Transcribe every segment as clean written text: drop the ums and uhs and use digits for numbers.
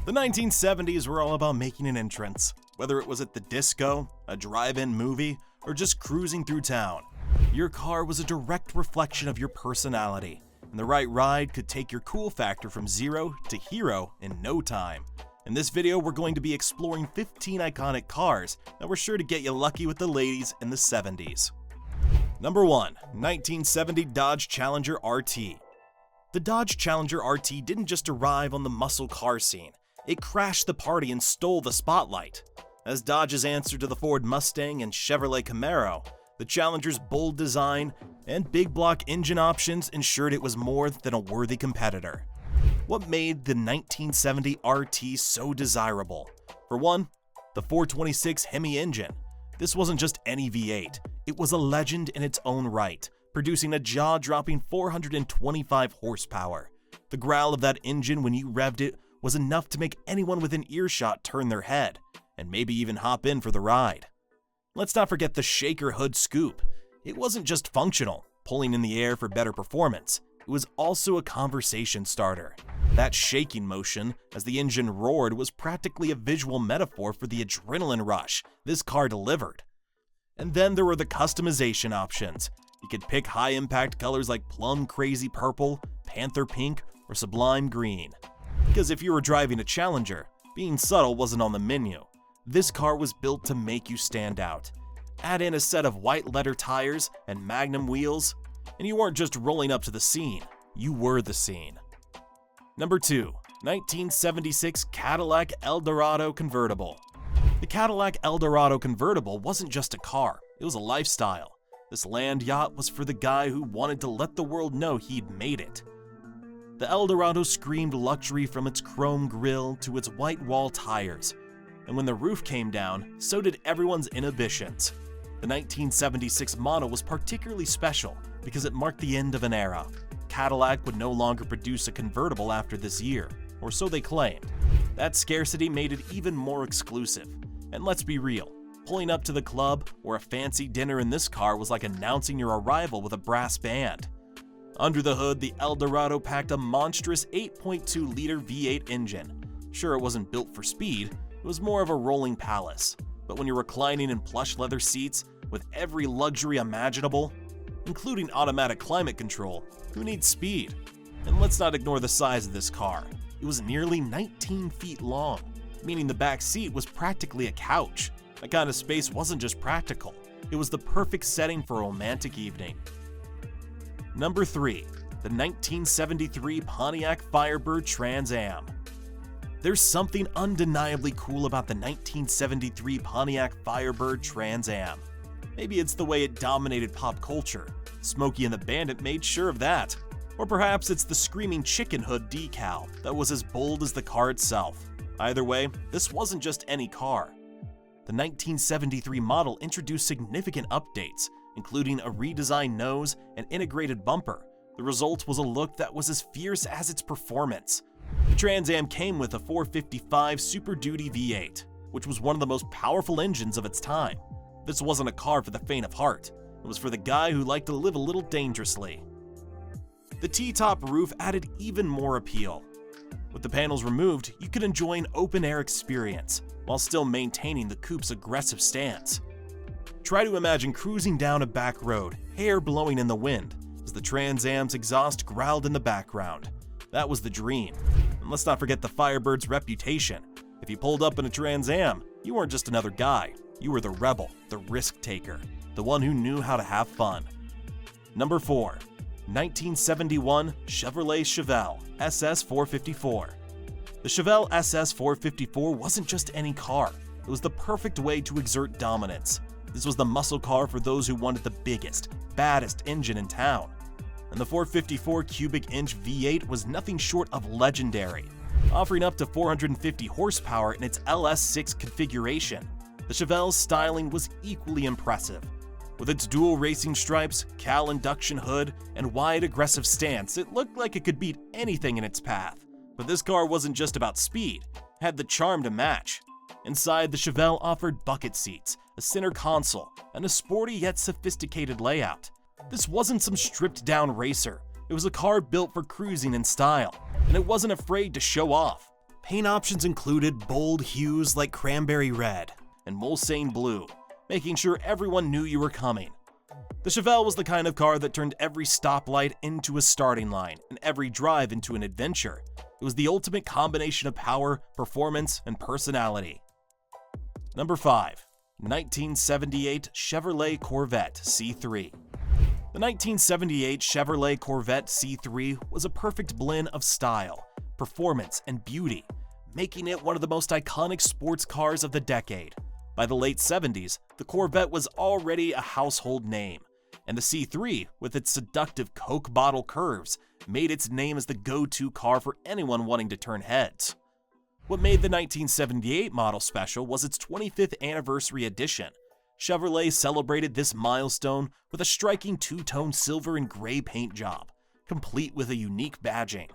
The 1970s were all about making an entrance, whether it was at the disco, a drive-in movie, or just cruising through town. Your car was a direct reflection of your personality, and the right ride could take your cool factor from 0 to hero in no time. In this video, we're going to be exploring 15 iconic cars that were sure to get you lucky with the ladies in the 70s. Number 1. 1970 Dodge Challenger RT. The Dodge Challenger RT didn't just arrive on the muscle car scene, it crashed the party and stole the spotlight. As Dodge's answer to the Ford Mustang and Chevrolet Camaro, the Challenger's bold design and big block engine options ensured it was more than a worthy competitor. What made the 1970 RT so desirable? For one, the 426 Hemi engine. This wasn't just any V8, it was a legend in its own right, producing a jaw-dropping 425 horsepower. The growl of that engine when you revved it was enough to make anyone within earshot turn their head, and maybe even hop in for the ride. Let's not forget the shaker hood scoop. It wasn't just functional, pulling in the air for better performance, it was also a conversation starter. That shaking motion as the engine roared was practically a visual metaphor for the adrenaline rush this car delivered. And then there were the customization options. You could pick high-impact colors like plum crazy purple, panther pink, or sublime green. Because if you were driving a Challenger, being subtle wasn't on the menu. This car was built to make you stand out. Add in a set of white leather tires and Magnum wheels, and you weren't just rolling up to the scene, you were the scene. Number 2. 1976 Cadillac Eldorado Convertible. The Cadillac Eldorado Convertible wasn't just a car, it was a lifestyle. This land yacht was for the guy who wanted to let the world know he'd made it. The Eldorado screamed luxury from its chrome grille to its white wall tires. And when the roof came down, so did everyone's inhibitions. The 1976 model was particularly special because it marked the end of an era. Cadillac would no longer produce a convertible after this year, or so they claimed. That scarcity made it even more exclusive. And let's be real, pulling up to the club or a fancy dinner in this car was like announcing your arrival with a brass band. Under the hood, the Eldorado packed a monstrous 8.2-liter V8 engine. Sure, it wasn't built for speed, it was more of a rolling palace. But when you're reclining in plush leather seats with every luxury imaginable, including automatic climate control, who needs speed? And let's not ignore the size of this car. It was nearly 19 feet long, meaning the back seat was practically a couch. That kind of space wasn't just practical, it was the perfect setting for a romantic evening. Number 3. The 1973 Pontiac Firebird Trans Am. There's something undeniably cool about the 1973 Pontiac Firebird Trans Am. Maybe it's the way it dominated pop culture. Smokey and the Bandit made sure of that. Or perhaps it's the screaming chicken hood decal that was as bold as the car itself. Either way, this wasn't just any car. The 1973 model introduced significant updates, including a redesigned nose and integrated bumper. The result was a look that was as fierce as its performance. The Trans Am came with a 455 Super Duty V8, which was one of the most powerful engines of its time. This wasn't a car for the faint of heart, it was for the guy who liked to live a little dangerously. The T-top roof added even more appeal. With the panels removed, you could enjoy an open-air experience, while still maintaining the coupe's aggressive stance. Try to imagine cruising down a back road, hair blowing in the wind, as the Trans Am's exhaust growled in the background. That was the dream. And let's not forget the Firebird's reputation. If you pulled up in a Trans Am, you weren't just another guy. You were the rebel, the risk taker, the one who knew how to have fun. Number 4. 1971 Chevrolet Chevelle SS454. The Chevelle SS454 wasn't just any car. It was the perfect way to exert dominance. This was the muscle car for those who wanted the biggest, baddest engine in town. And the 454 cubic inch V8 was nothing short of legendary, offering up to 450 horsepower in its LS6 configuration. The Chevelle's styling was equally impressive. With its dual racing stripes, Cal induction hood, and wide aggressive stance, it looked like it could beat anything in its path. But this car wasn't just about speed, it had the charm to match. Inside, the Chevelle offered bucket seats, a center console, and a sporty yet sophisticated layout. This wasn't some stripped-down racer. It was a car built for cruising in style, and it wasn't afraid to show off. Paint options included bold hues like cranberry red and mulsanne blue, making sure everyone knew you were coming. The Chevelle was the kind of car that turned every stoplight into a starting line and every drive into an adventure. It was the ultimate combination of power, performance, and personality. Number 5. 1978 Chevrolet Corvette C3. The 1978 Chevrolet Corvette C3 was a perfect blend of style, performance, and beauty, making it one of the most iconic sports cars of the decade. By the late 70s, the Corvette was already a household name, and the C3, with its seductive Coke bottle curves, made its name as the go-to car for anyone wanting to turn heads. What made the 1978 model special was its 25th anniversary edition. Chevrolet celebrated this milestone with a striking two-tone silver and gray paint job, complete with a unique badging.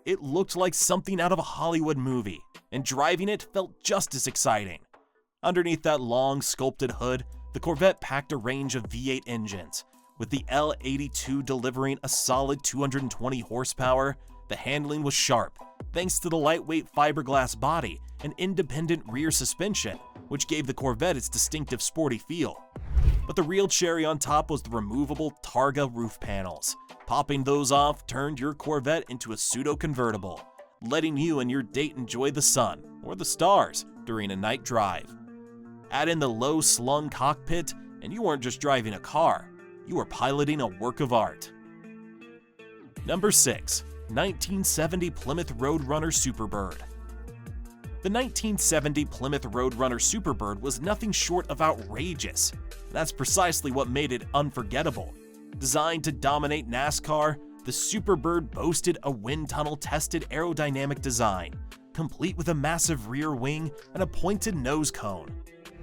It looked like something out of a Hollywood movie, and driving it felt just as exciting. Underneath that long, sculpted hood, the Corvette packed a range of V8 engines, with the L82 delivering a solid 220 horsepower. The handling was sharp, thanks to the lightweight fiberglass body and independent rear suspension, which gave the Corvette its distinctive sporty feel. But the real cherry on top was the removable Targa roof panels. Popping those off turned your Corvette into a pseudo-convertible, letting you and your date enjoy the sun or the stars during a night drive. Add in the low-slung cockpit, and you weren't just driving a car, you were piloting a work of art. Number 6. 1970 Plymouth Roadrunner Superbird. The 1970 Plymouth Roadrunner Superbird was nothing short of outrageous. That's precisely what made it unforgettable. Designed to dominate NASCAR, the Superbird boasted a wind tunnel-tested aerodynamic design, complete with a massive rear wing and a pointed nose cone.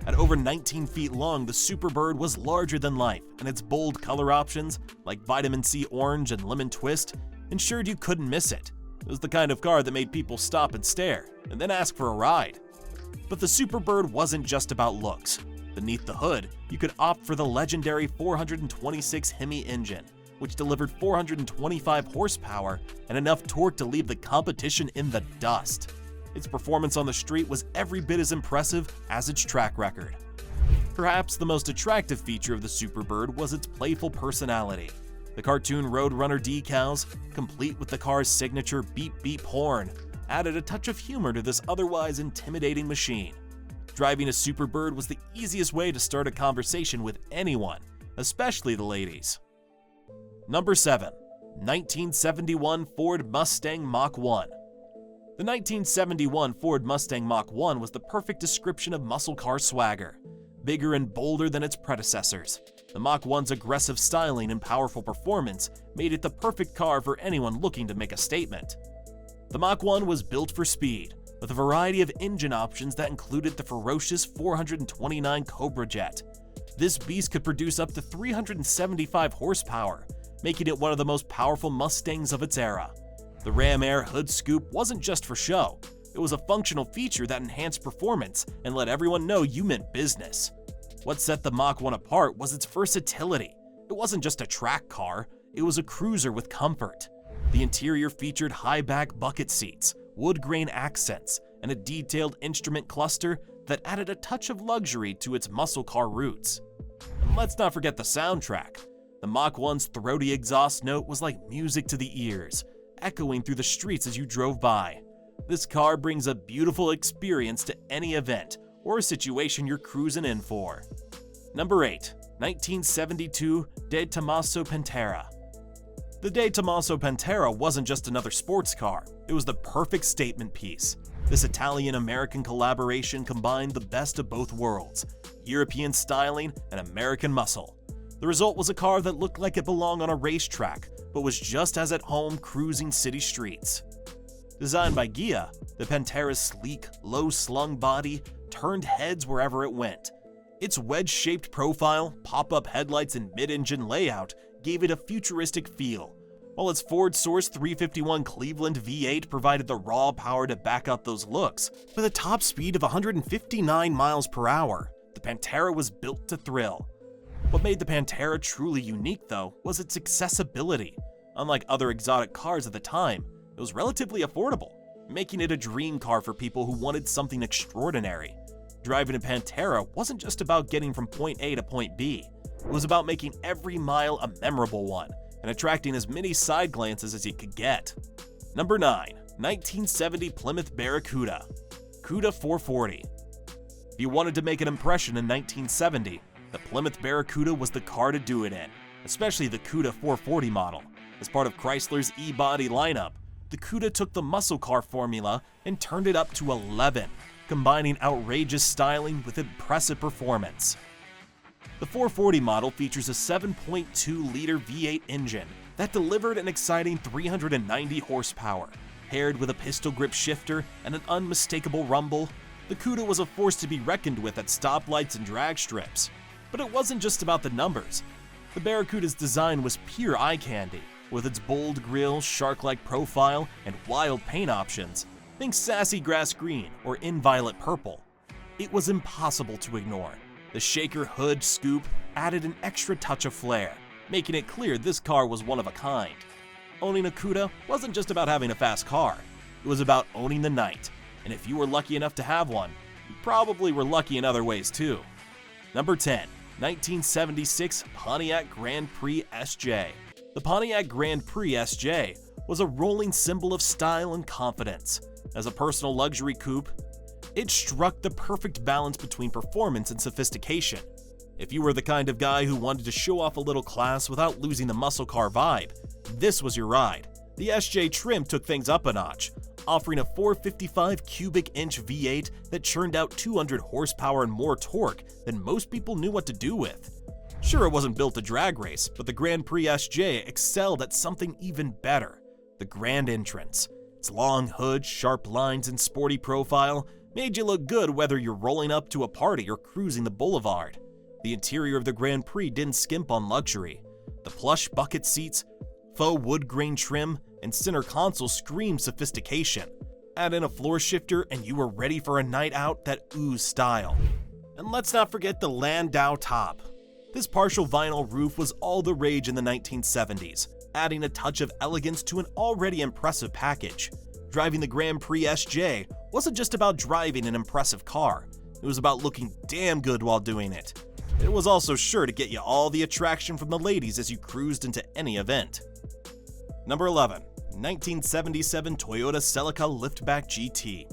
At over 19 feet long, the Superbird was larger than life, and its bold color options, like vitamin C orange and lemon twist, ensured you couldn't miss it. It was the kind of car that made people stop and stare, and then ask for a ride. But the Superbird wasn't just about looks. Beneath the hood, you could opt for the legendary 426 Hemi engine, which delivered 425 horsepower and enough torque to leave the competition in the dust. Its performance on the street was every bit as impressive as its track record. Perhaps the most attractive feature of the Superbird was its playful personality. The cartoon Roadrunner decals, complete with the car's signature beep beep horn, added a touch of humor to this otherwise intimidating machine. Driving a Superbird was the easiest way to start a conversation with anyone, especially the ladies. Number 7. 1971 Ford Mustang Mach 1. The 1971 Ford Mustang Mach 1 was the perfect description of muscle car swagger. Bigger and bolder than its predecessors, the Mach 1's aggressive styling and powerful performance made it the perfect car for anyone looking to make a statement. The Mach 1 was built for speed, with a variety of engine options that included the ferocious 429 Cobra Jet. This beast could produce up to 375 horsepower, making it one of the most powerful Mustangs of its era. The Ram Air hood scoop wasn't just for show, it was a functional feature that enhanced performance and let everyone know you meant business. What set the Mach 1 apart was its versatility. It wasn't just a track car, it was a cruiser with comfort. The interior featured high-back bucket seats, wood grain accents, and a detailed instrument cluster that added a touch of luxury to its muscle car roots. And let's not forget the soundtrack. The Mach 1's throaty exhaust note was like music to the ears, echoing through the streets as you drove by. This car brings a beautiful experience to any event or a situation you're cruising in for. Number 8. 1972 De Tomaso Pantera. The De Tomaso Pantera wasn't just another sports car, it was the perfect statement piece. This Italian-American collaboration combined the best of both worlds, European styling and American muscle. The result was a car that looked like it belonged on a racetrack, but was just as at home cruising city streets. Designed by Ghia, the Pantera's sleek, low-slung body turned heads wherever it went. Its wedge-shaped profile, pop-up headlights, and mid-engine layout gave it a futuristic feel, while its Ford-sourced 351 Cleveland V8 provided the raw power to back up those looks. With a top speed of 159 miles per hour, the Pantera was built to thrill. What made the Pantera truly unique, though, was its accessibility. Unlike other exotic cars at the time, it was relatively affordable. making it a dream car for people who wanted something extraordinary. Driving a Pantera wasn't just about getting from point A to point B. It was about making every mile a memorable one and attracting as many side glances as you could get. Number 9. 1970 Plymouth Barracuda. Cuda 440. If you wanted to make an impression in 1970, the Plymouth Barracuda was the car to do it in, especially the Cuda 440 model. As part of Chrysler's E-Body lineup, the Cuda took the muscle car formula and turned it up to 11, combining outrageous styling with impressive performance. The 440 model features a 7.2-liter V8 engine that delivered an exciting 390 horsepower. Paired with a pistol grip shifter and an unmistakable rumble, the Cuda was a force to be reckoned with at stoplights and drag strips. But it wasn't just about the numbers. The Barracuda's design was pure eye candy, with its bold grille, shark-like profile, and wild paint options. Think sassy grass green or inviolate purple. It was impossible to ignore. The shaker hood scoop added an extra touch of flair, making it clear this car was one of a kind. Owning a Cuda wasn't just about having a fast car, it was about owning the night, and if you were lucky enough to have one, you probably were lucky in other ways too. Number 10. 1976 Pontiac Grand Prix SJ. The Pontiac Grand Prix SJ was a rolling symbol of style and confidence. As a personal luxury coupe, it struck the perfect balance between performance and sophistication. If you were the kind of guy who wanted to show off a little class without losing the muscle car vibe, this was your ride. The SJ trim took things up a notch, offering a 455 cubic inch V8 that churned out 200 horsepower and more torque than most people knew what to do with. Sure, it wasn't built to drag race, but the Grand Prix SJ excelled at something even better: the grand entrance. Its long hood, sharp lines, and sporty profile made you look good whether you're rolling up to a party or cruising the boulevard. The interior of the Grand Prix didn't skimp on luxury. The plush bucket seats, faux wood grain trim, and center console screamed sophistication. Add in a floor shifter and you were ready for a night out that oozed style. And let's not forget the Landau top. This partial vinyl roof was all the rage in the 1970s, adding a touch of elegance to an already impressive package. Driving the Grand Prix SJ wasn't just about driving an impressive car, it was about looking damn good while doing it. It was also sure to get you all the attraction from the ladies as you cruised into any event. Number 11. 1977 Toyota Celica Liftback GT.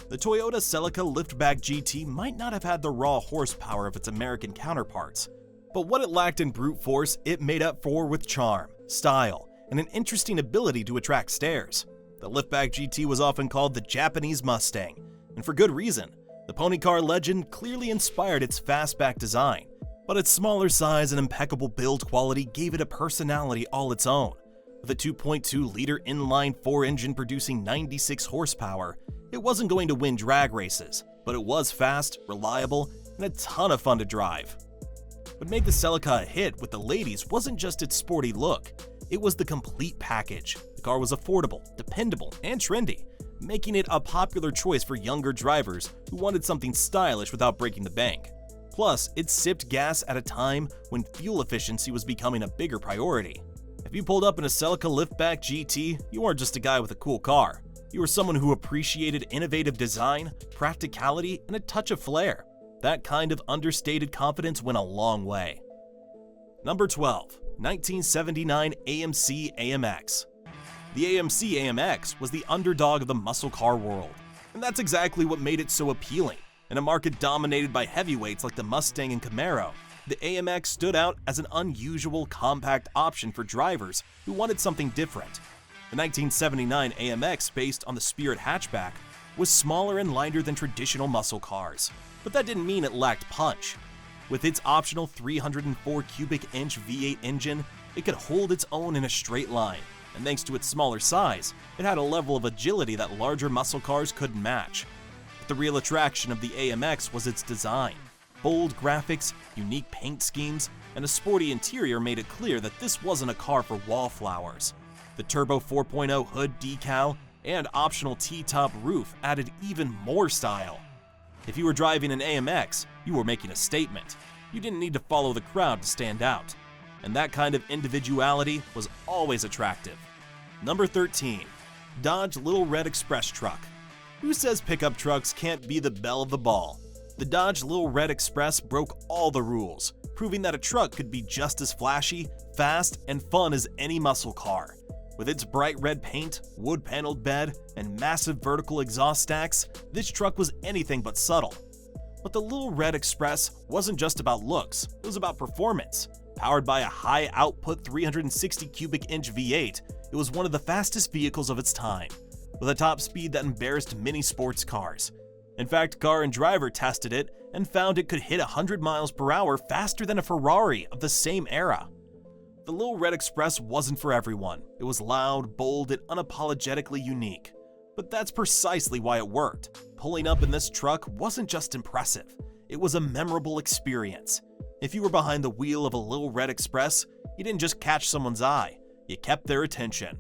The Toyota Celica Liftback GT might not have had the raw horsepower of its American counterparts, but what it lacked in brute force, it made up for with charm, style, and an interesting ability to attract stares. The Liftback GT was often called the Japanese Mustang, and for good reason. The pony car legend clearly inspired its fastback design, but its smaller size and impeccable build quality gave it a personality all its own. With a 2.2-liter inline-4 engine producing 96 horsepower, it wasn't going to win drag races, but it was fast, reliable, and a ton of fun to drive. What made the Celica a hit with the ladies wasn't just its sporty look, it was the complete package. The car was affordable, dependable, and trendy, making it a popular choice for younger drivers who wanted something stylish without breaking the bank. Plus, it sipped gas at a time when fuel efficiency was becoming a bigger priority. If you pulled up in a Celica Liftback GT, you weren't just a guy with a cool car. You were someone who appreciated innovative design, practicality, and a touch of flair. That kind of understated confidence went a long way. Number 12. 1979 AMC AMX. The AMC AMX was the underdog of the muscle car world, and that's exactly what made it so appealing. In a market dominated by heavyweights like the Mustang and Camaro, the AMX stood out as an unusual compact option for drivers who wanted something different. The 1979 AMX, based on the Spirit hatchback, was smaller and lighter than traditional muscle cars, but that didn't mean it lacked punch. With its optional 304 cubic inch V8 engine, it could hold its own in a straight line, and thanks to its smaller size, it had a level of agility that larger muscle cars couldn't match. But the real attraction of the AMX was its design. Bold graphics, unique paint schemes, and a sporty interior made it clear that this wasn't a car for wallflowers. The Turbo 4.0 hood decal and optional T-top roof added even more style. If you were driving an AMX, you were making a statement. You didn't need to follow the crowd to stand out. And that kind of individuality was always attractive. Number 13. Dodge Little Red Express Truck. Who says pickup trucks can't be the belle of the ball? The Dodge Little Red Express broke all the rules, proving that a truck could be just as flashy, fast, and fun as any muscle car. With its bright red paint, wood-paneled bed, and massive vertical exhaust stacks, this truck was anything but subtle. But the Little Red Express wasn't just about looks, it was about performance. Powered by a high-output 360 cubic inch V8, it was one of the fastest vehicles of its time, with a top speed that embarrassed many sports cars. In fact, Car and Driver tested it and found it could hit 100 miles per hour faster than a Ferrari of the same era. The Little Red Express wasn't for everyone. It was loud, bold, and unapologetically unique. But that's precisely why it worked. Pulling up in this truck wasn't just impressive, it was a memorable experience. If you were behind the wheel of a Little Red Express, you didn't just catch someone's eye, you kept their attention.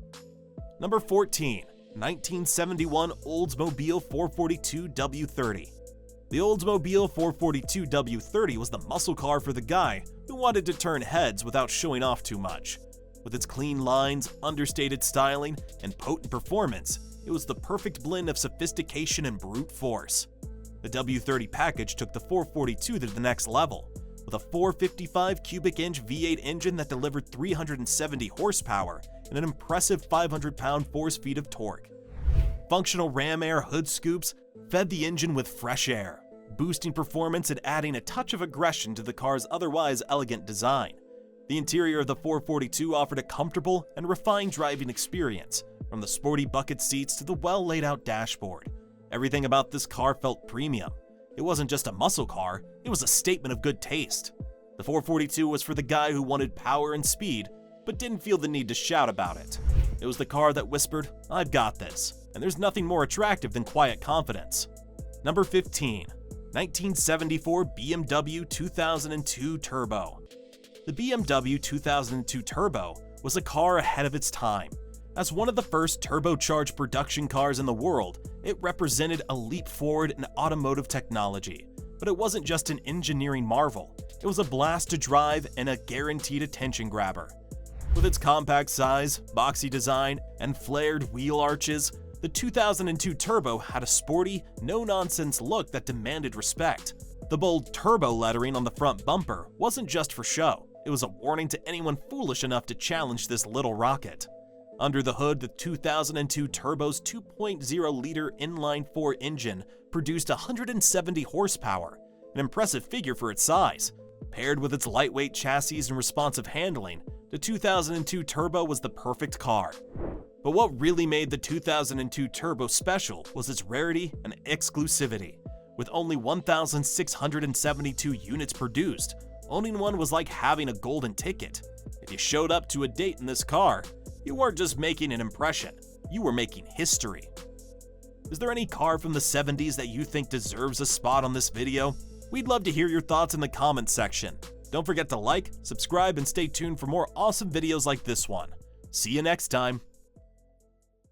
Number 14. 1971 Oldsmobile 442 W30. The Oldsmobile 442 W30 was the muscle car for the guy who wanted to turn heads without showing off too much. With its clean lines, understated styling, and potent performance, it was the perfect blend of sophistication and brute force. The W30 package took the 442 to the next level, with a 455 cubic inch V8 engine that delivered 370 horsepower and an impressive 500-pound force-feet of torque. Functional ram air hood scoops fed the engine with fresh air, boosting performance and adding a touch of aggression to the car's otherwise elegant design. The interior of the 442 offered a comfortable and refined driving experience, from the sporty bucket seats to the well-laid-out dashboard. Everything about this car felt premium. It wasn't just a muscle car, it was a statement of good taste. The 442 was for the guy who wanted power and speed, but didn't feel the need to shout about it. It was the car that whispered, "I've got this," and there's nothing more attractive than quiet confidence. Number 15. 1974 BMW 2002 Turbo. The BMW 2002 Turbo was a car ahead of its time. As one of the first turbocharged production cars in the world, it represented a leap forward in automotive technology. But it wasn't just an engineering marvel, it was a blast to drive and a guaranteed attention grabber. With its compact size, boxy design, and flared wheel arches, the 2002 Turbo had a sporty, no-nonsense look that demanded respect. The bold turbo lettering on the front bumper wasn't just for show, it was a warning to anyone foolish enough to challenge this little rocket. Under the hood, the 2002 Turbo's 2.0-liter inline-4 engine produced 170 horsepower, an impressive figure for its size. Paired with its lightweight chassis and responsive handling, the 2002 Turbo was the perfect car. But what really made the 2002 Turbo special was its rarity and exclusivity. With only 1,672 units produced, owning one was like having a golden ticket. If you showed up to a date in this car, you weren't just making an impression, you were making history. Is there any car from the 70s that you think deserves a spot on this video? We'd love to hear your thoughts in the comments section. Don't forget to like, subscribe, and stay tuned for more awesome videos like this one. See you next time.